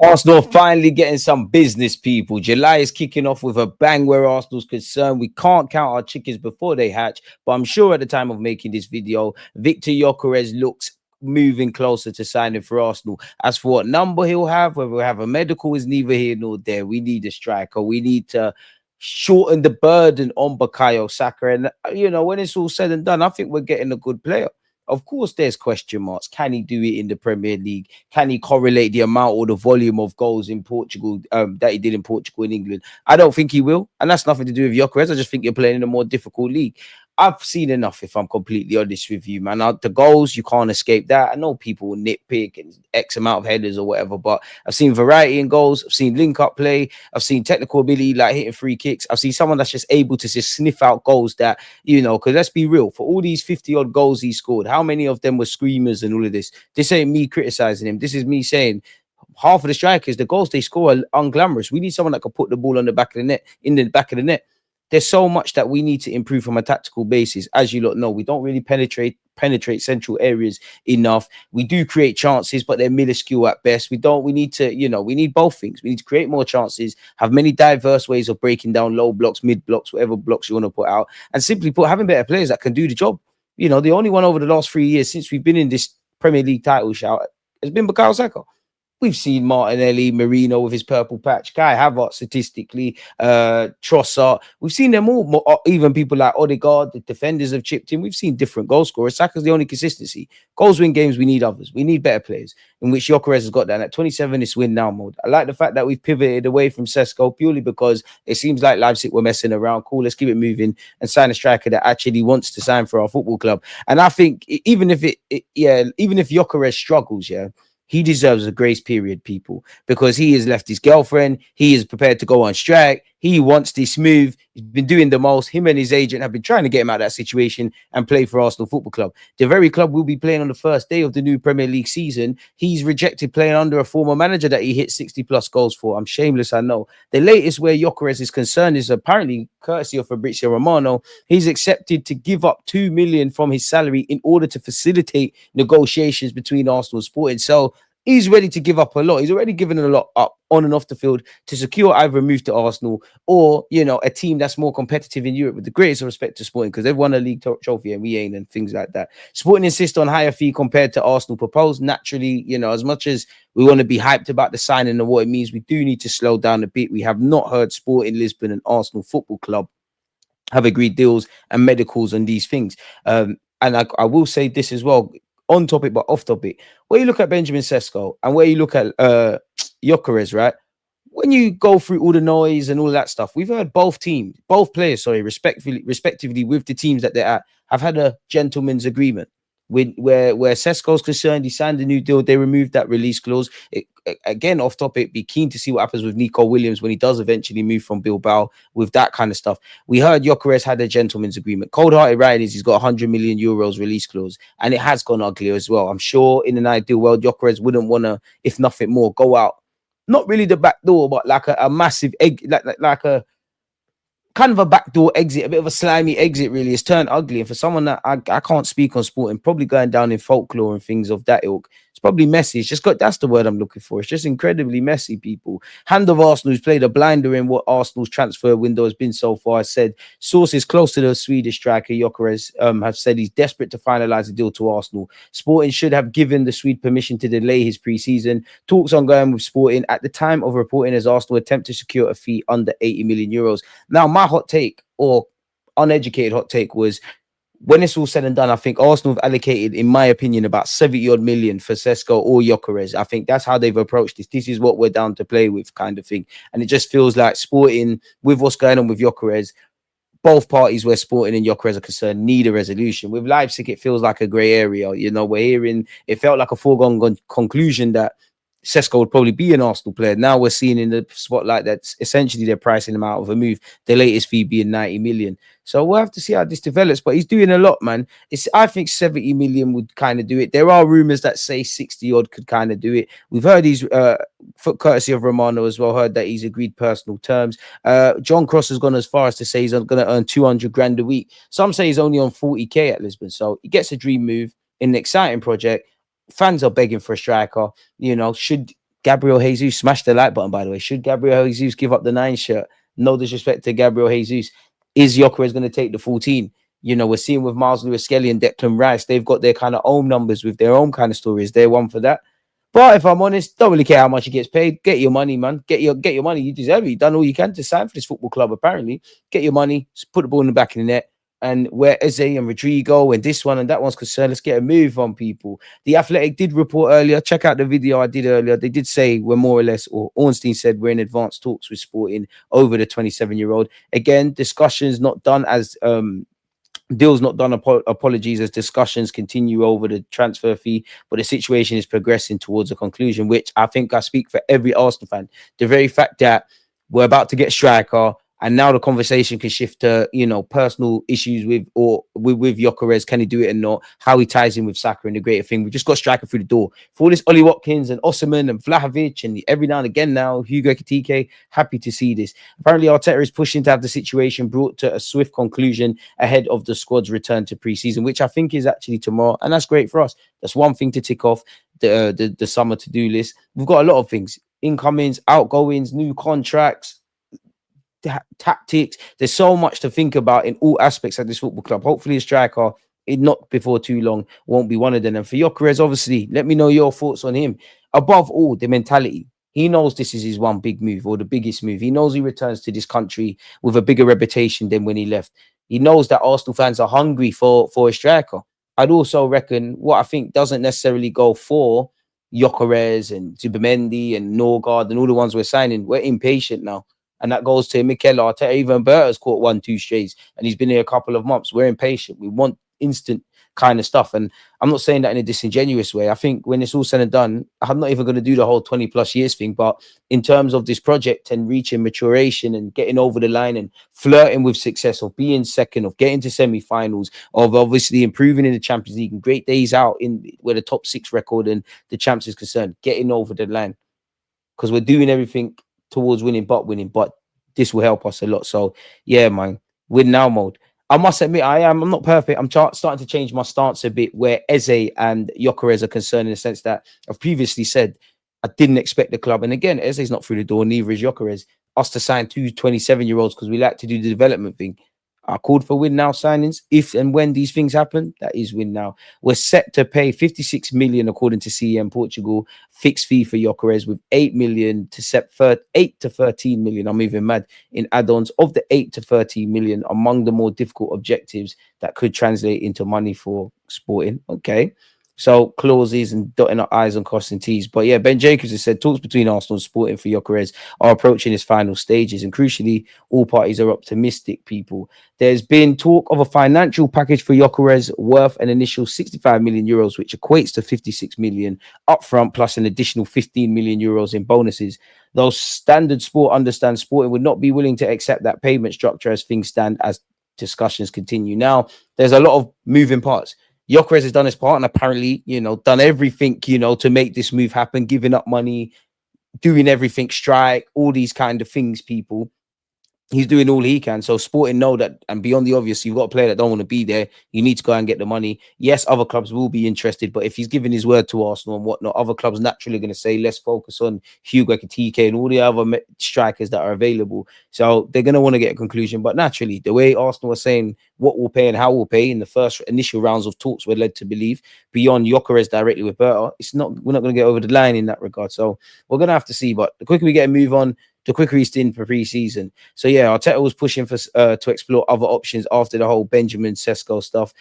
Arsenal finally getting some business, people. July is kicking off with a bang where Arsenal's concerned. We can't count our chickens before they hatch, but I'm sure at the time of making this video, Viktor Gyökeres looks moving closer to signing for Arsenal. As for what number he'll have, whether we'll have a medical, is neither here nor there. We need a striker. We need to shorten the burden on Bukayo Saka. And, when it's all said and done, I think we're getting a good player. Of course, there's question marks. Can he do it in the Premier League? Can he correlate the amount or the volume of goals in Portugal that he did in Portugal and England? I don't think he will. And that's nothing to do with Gyökeres. I just think you're playing in a more difficult league. I've seen enough, if I'm completely honest with you, man. The goals, you can't escape that. I know people will nitpick and X amount of headers or whatever, but I've seen variety in goals. I've seen link-up play. I've seen technical ability, like hitting free kicks. I've seen someone that's just able to just sniff out goals that, because let's be real, for all these 50-odd goals he scored, how many of them were screamers and all of this? This ain't me criticizing him. This is me saying half of the strikers, the goals they score are unglamorous. We need someone that can put the ball on the back of the net, in the back of the net. There's so much that we need to improve from a tactical basis. As you lot know, we don't really penetrate central areas enough. We do create chances, but they're minuscule at best. We need both things. We need to create more chances, have many diverse ways of breaking down low blocks, mid blocks, whatever blocks you want to put out, and simply put, having better players that can do the job. The only one over the last 3 years since we've been in this Premier League title shout has been Bukayo Saka. We've seen Martinelli, Marino with his purple patch, Kai Havertz statistically, Trossard. We've seen them all, even people like Odegaard, the defenders have chipped in. We've seen different goal scorers. Saka's the only consistency. Goals win games, we need others. We need better players, in which Gyökeres has got that. At 27, it's win now mode. I like the fact that we've pivoted away from Sesko purely because it seems like Leipzig were messing around. Cool, let's keep it moving and sign a striker that actually wants to sign for our football club. And I think even if Gyökeres struggles, he deserves a grace period, people, because he has left his girlfriend. He is prepared to go on strike. He wants this move. He's been doing the most. Him and his agent have been trying to get him out of that situation and play for Arsenal Football Club. The very club will be playing on the first day of the new Premier League season. He's rejected playing under a former manager that he hit 60+ goals for. I'm shameless, I know. The latest where Gyökeres is concerned is apparently courtesy of Fabrizio Romano. He's accepted to give up 2 million from his salary in order to facilitate negotiations between Arsenal and Sporting. So he's ready to give up a lot. He's already given a lot up on and off the field to secure either a move to Arsenal or, a team that's more competitive in Europe, with the greatest respect to Sporting, because they've won a league trophy and we ain't, and things like that. Sporting insist on higher fee compared to Arsenal proposed. Naturally, as much as we want to be hyped about the signing and what it means, we do need to slow down a bit. We have not heard Sporting Lisbon and Arsenal Football Club have agreed deals and medicals on these things. And I will say this as well, on topic but off topic. Where you look at Benjamin Sesko and where you look at Gyökeres, right? When you go through all the noise and all that stuff, we've heard both players, respectively, with the teams that they're at, have had a gentleman's agreement. Where Sesko's concerned, he signed a new deal. They removed that release clause. Again, off topic, be keen to see what happens with Nico Williams when he does eventually move from Bilbao with that kind of stuff. We heard Gyökeres had a gentleman's agreement. Cold-hearted right is he's got 100 million euros release clause, and it has gone ugly as well. I'm sure in an ideal world, Gyökeres wouldn't want to, if nothing more, go out, not really the back door, but like a massive egg, like a kind of a backdoor exit, a bit of a slimy exit, really. It's turned ugly. And for someone that I can't speak on sport and probably going down in folklore and things of that ilk, it's probably messy. It's just that's the word I'm looking for. It's just incredibly messy, people. Hand of Arsenal, who's played a blinder in what Arsenal's transfer window has been so far, said sources close to the Swedish striker Gyökeres have said he's desperate to finalise a deal to Arsenal. Sporting should have given the Swede permission to delay his pre-season. Talks ongoing with Sporting at the time of reporting as Arsenal attempt to secure a fee under 80 million euros. Now, my hot take, or uneducated hot take, was when it's all said and done, I think Arsenal have allocated, in my opinion, about 70-odd million for Sesko or Gyökeres. I think that's how they've approached this. This is what we're down to play with, kind of thing. And it just feels like Sporting, with what's going on with Gyökeres, both parties where Sporting and Gyökeres are concerned need a resolution. With Leipzig, it feels like a grey area. We're hearing, it felt like a foregone conclusion that Sesko would probably be an Arsenal player. Now we're seeing in the spotlight that essentially they're pricing him out of a move. The latest fee being 90 million. So we'll have to see how this develops. But he's doing a lot, man. I think 70 million would kind of do it. There are rumours that say 60 odd could kind of do it. We've heard he's, for courtesy of Romano as well, heard that he's agreed personal terms. John Cross has gone as far as to say he's going to earn 200 grand a week. Some say he's only on 40k at Lisbon. So he gets a dream move. in an exciting project. Fans are begging for a striker. You know, should Gabriel Jesus smash the like button, by the way? Should Gabriel Jesus give up the 9 shirt? No disrespect to Gabriel Jesus. Is Gyökeres going to take the 14? You know, we're seeing with Miles Lewis Skelly and Declan Rice, they've got their kind of own numbers with their own kind of stories. They're one for that. But if I'm honest, don't really care how much he gets paid. Get your money, man. Get your money. You deserve it. You've done all you can to sign for this football club, apparently. Get your money, put the ball in the back of the net. And where Eze and Rodrygo and this one and that one's concerned, let's get a move on, people. The Athletic did report earlier. Check out the video I did earlier. They did say we're more or less, or Ornstein said we're in advanced talks with Sporting over the 27-year-old. Again, discussions not done as deals not done. Apologies as discussions continue over the transfer fee, but the situation is progressing towards a conclusion, which I think I speak for every Arsenal fan. The very fact that we're about to get striker, and now the conversation can shift to, you know, personal issues with Gyokeres. Can he do it or not? How he ties in with Saka and the greater thing. We just got striker through the door. For all this Ollie Watkins and Osimhen and Vlahovic and every now and again now, Hugo Ekitike, happy to see this. Apparently Arteta is pushing to have the situation brought to a swift conclusion ahead of the squad's return to pre-season, which I think is actually tomorrow. And that's great for us. That's one thing to tick off the summer to-do list. We've got a lot of things. Incomings, outgoings, new contracts, tactics. There's so much to think about in all aspects of this football club. Hopefully a striker, not before too long, won't be one of them. And for Gyökeres, obviously, let me know your thoughts on him. Above all, the mentality. He knows this is his one big move, or the biggest move. He knows he returns to this country with a bigger reputation than when he left. He knows that Arsenal fans are hungry for a striker. I'd also reckon what I think doesn't necessarily go for Gyökeres and Zubimendi and Norgard and all the ones we're signing. We're impatient now. And that goes to Mikel Arteta. Even Berta's caught 1-2 strays, and he's been here a couple of months. We're impatient. We want instant kind of stuff. And I'm not saying that in a disingenuous way. I think when it's all said and done, I'm not even going to do the whole 20 plus years thing. But in terms of this project and reaching maturation and getting over the line and flirting with success, of being second, of getting to semi-finals, of obviously improving in the Champions League and great days out in where the top 6 record and the champs is concerned, getting over the line. Because we're doing everything towards winning, but this will help us a lot. So yeah, man, win now mode. I must admit, I'm not perfect. I'm starting to change my stance a bit where Eze and Gyökeres are concerned, in the sense that I've previously said I didn't expect the club. And again, Eze's not through the door, neither is Gyökeres. Us to sign 2 27-year-olds because we like to do the development thing. I called for win now signings. If and when these things happen, that is win now. We're set to pay 56 million according to CEM Portugal, fixed fee for Gyökeres, with 8 million to set 8 to 13 million. I'm even mad in add-ons. Of the 8 to 13 million, among the more difficult objectives that could translate into money for Sporting. Okay. So clauses and dotting our I's and crossing T's. But yeah, Ben Jacobs has said talks between Arsenal and Sporting for Gyökeres are approaching its final stages. And crucially, all parties are optimistic, people. There's been talk of a financial package for Gyökeres worth an initial 65 million euros, which equates to 56 million upfront, plus an additional 15 million euros in bonuses. Though Standard Sport understands Sporting would not be willing to accept that payment structure as things stand, as discussions continue. Now, there's a lot of moving parts. Gyökeres has done his part and apparently, done everything, to make this move happen, giving up money, doing everything, strike, all these kind of things, people. He's doing all he can. So Sporting know that, and beyond the obvious, you've got a player that don't want to be there. You need to go and get the money. Yes, other clubs will be interested, but if he's giving his word to Arsenal and whatnot, other clubs naturally going to say, let's focus on Hugo Ekitike and all the other strikers that are available. So they're going to want to get a conclusion. But naturally, the way Arsenal are saying what we'll pay and how we'll pay in the first initial rounds of talks, we're led to believe, beyond Gyökeres directly with Berta, we're not going to get over the line in that regard. So we're going to have to see. But the quicker we get a move on, the quicker he's in for pre-season. So yeah, Arteta was pushing for to explore other options after the whole Benjamin Sesko stuff,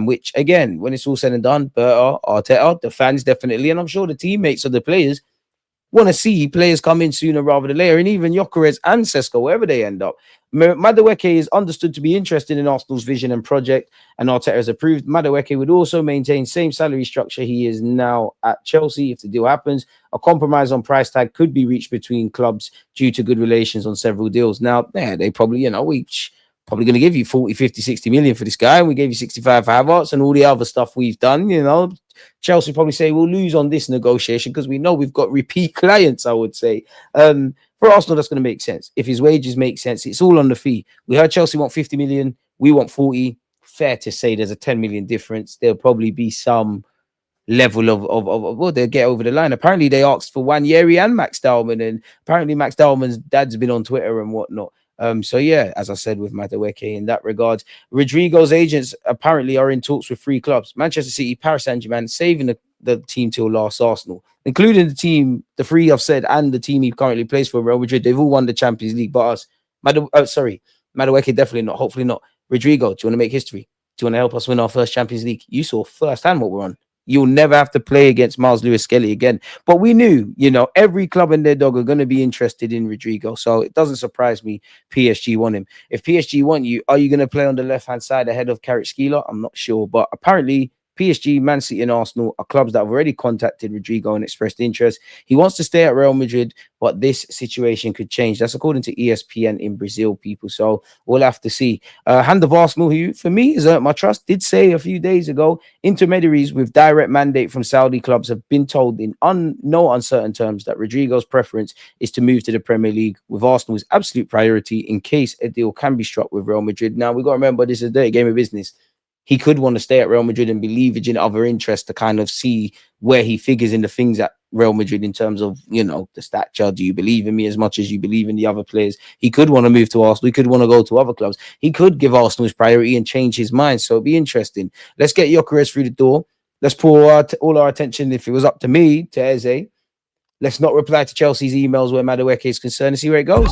which again, when it's all said and done, Berta, Arteta, the fans definitely, and I'm sure the teammates of the players want to see players come in sooner rather than later, and even Gyökeres and Sesko, wherever they end up. Madueke is understood to be interested in Arsenal's vision and project, and Arteta has approved. Madueke would also maintain same salary structure he is now at Chelsea if the deal happens. A compromise on price tag could be reached between clubs due to good relations on several deals. Now, yeah, they probably, we probably going to give you 40, 50, 60 million for this guy, and we gave you 65 for Havertz and all the other stuff we've done, Chelsea probably say we'll lose on this negotiation because we know we've got repeat clients, I would say. For Arsenal, that's going to make sense. If his wages make sense, it's all on the fee. We heard Chelsea want 50 million. We want 40. fair to say there's a 10 million difference. There'll probably be some level of well, they'll get over the line. Apparently, they asked for Wanyeri and Max Dallman, and apparently Max Dallman's dad's been on Twitter and whatnot. So yeah, as I said with Madueke in that regard, Rodrygo's agents apparently are in talks with 3 clubs: Manchester City, Paris Saint-Germain, saving the team till last Arsenal, including the team, the 3 I've said, and the team he currently plays for, Real Madrid. They've all won the Champions League, but us. Madueke definitely not. Hopefully not. Rodrygo, do you want to make history? Do you want to help us win our first Champions League? You saw firsthand what we're on. You'll never have to play against Miles Lewis-Skelly again. But we knew, every club and their dog are going to be interested in Rodrygo. So it doesn't surprise me PSG want him. If PSG want you, are you going to play on the left-hand side ahead of Kvaratskhelia? I'm not sure. But apparently, PSG, Man City and Arsenal are clubs that have already contacted Rodrygo and expressed interest. He wants to stay at Real Madrid, but this situation could change. That's according to ESPN in Brazil, people. So we'll have to see. Hand of Arsenal, who for me has earned my trust, did say a few days ago, intermediaries with direct mandate from Saudi clubs have been told in no uncertain terms that Rodrygo's preference is to move to the Premier League, with Arsenal's absolute priority in case a deal can be struck with Real Madrid. Now, we've got to remember, this is a dirty game of business. He could want to stay at Real Madrid and be leveraging other interests to kind of see where he figures in the things at Real Madrid in terms of, the stature. Do you believe in me as much as you believe in the other players? He could want to move to Arsenal. He could want to go to other clubs. He could give Arsenal his priority and change his mind. So it'd be interesting. Let's get Gyokeres through the door. Let's pour all our attention, if it was up to me, to Eze. Let's not reply to Chelsea's emails where Madueke is concerned and see where it goes.